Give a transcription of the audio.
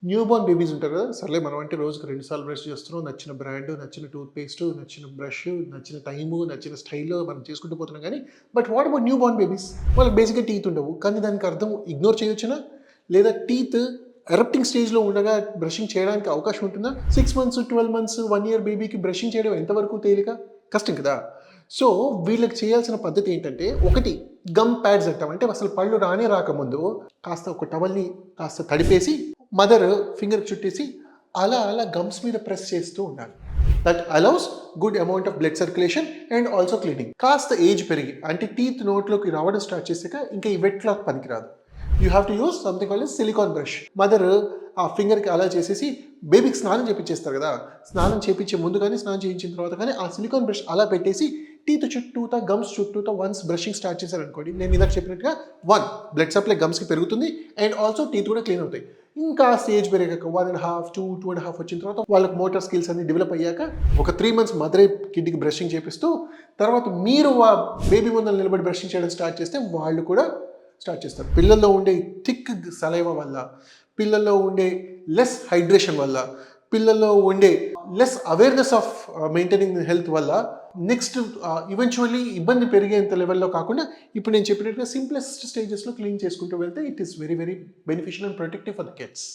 New Born babies ఉంటారు కదా! సర్లే మనం అంటే రోజుకి 2 సార్లు బ్రష్ చేస్తున్నాం. నచ్చిన బ్రాండ్, నచ్చిన టూత్ పేస్ట్, నచ్చిన బ్రష్, నచ్చిన టైము, నచ్చిన స్టైల్‌లో మనం చేసుకుంటూ పోతున్నాం గానీ, but what about new Born babies? వాళ్ళకి బేసిక్‌గా టీత్ ఉండవు. కానీ దానికి అర్థం ఇగ్నోర్ చేయొచ్చునా? లేదా టీత్ ఎరప్టింగ్ స్టేజ్‌లో ఉండగా బ్రషింగ్ చేయడానికి అవకాశం ఉంటుందా? 6 మంత్స్, 12 మంత్స్, 1 ఇయర్ బేబీకి బ్రషింగ్ చేయడం ఎంతవరకు తేలిక? కష్టం కదా! సో, వీళ్ళకి చేయాల్సిన పద్ధతి ఏంటంటే, ఒకటి గమ్ ప్యాడ్స్ అంటాం. అంటే అసలు పళ్ళు రానే రాకముందు కాస్త ఒక టవల్‌ని కాస్త తడిపేసి మదర్ ఫింగర్‌కి చుట్టేసి అలా అలా గమ్స్ మీద ప్రెస్ చేస్తూ ఉండాలి. That allows good amount of blood circulation and also cleaning. కాస్త ఏజ్ పెరిగి అంటే టీత్ నోట్లోకి రావడం స్టార్ట్ చేసాక ఇంకా ఈ వెట్ క్లాత్ పనికిరాదు. You have to use something called silicon brush. Mother ఆ ఫింగర్‌కి అలా చేసేసి బేబీకి స్నానం చేపిచ్చేస్తారు కదా! స్నానం చేపిచ్చే ముందు గాని, స్నానం చేయించిన తర్వాత కానీ ఆ సిలికాన్ బ్రష్ అలా పెట్టేసి టీత్ చుట్టూతా, గమ్స్ చుట్టూతా వన్స్ బ్రషింగ్ స్టార్ట్ చేశారనుకోండి, నేను ఇందాక చెప్పినట్టుగా 1 బ్లడ్ సప్లై గమ్స్‌కి పెరుగుతుంది అండ్ ఆల్సో టీత్ కూడా క్లీన్ అవుతాయి. ఇంకా స్టేజ్ పెరిగాక 1 ½ 2, 2 ½ వచ్చిన తర్వాత వాళ్ళకి మోటార్ స్కిల్స్ అన్నీ డెవలప్ అయ్యాక ఒక 3 మంత్స్ మదరే కిడ్‌కి బ్రషింగ్ చేపిస్తూ తర్వాత మీరు బేబీ ముందర నిలబడి బ్రషింగ్ చేయడం స్టార్ట్ చేస్తే వాళ్ళు కూడా స్టార్ట్ చేస్తారు. పిల్లల్లో ఉండే థిక్ సలైవ వల్ల, పిల్లల్లో ఉండే లెస్ హైడ్రేషన్ వల్ల, పిల్లల్లో ఉండే less awareness of maintaining health వల్ల నెక్స్ట్ ఈవెంచువల్లీ ఇబ్బంది పెరిగేంత లెవెల్‌లో కాకుండా ఇప్పుడు నేను చెప్పినట్టుగా సింప్లెస్ట్ స్టేజెస్‌లో క్లీన్ చేసుకుంటూ వెళ్తే it is very very beneficial and protective for the kids.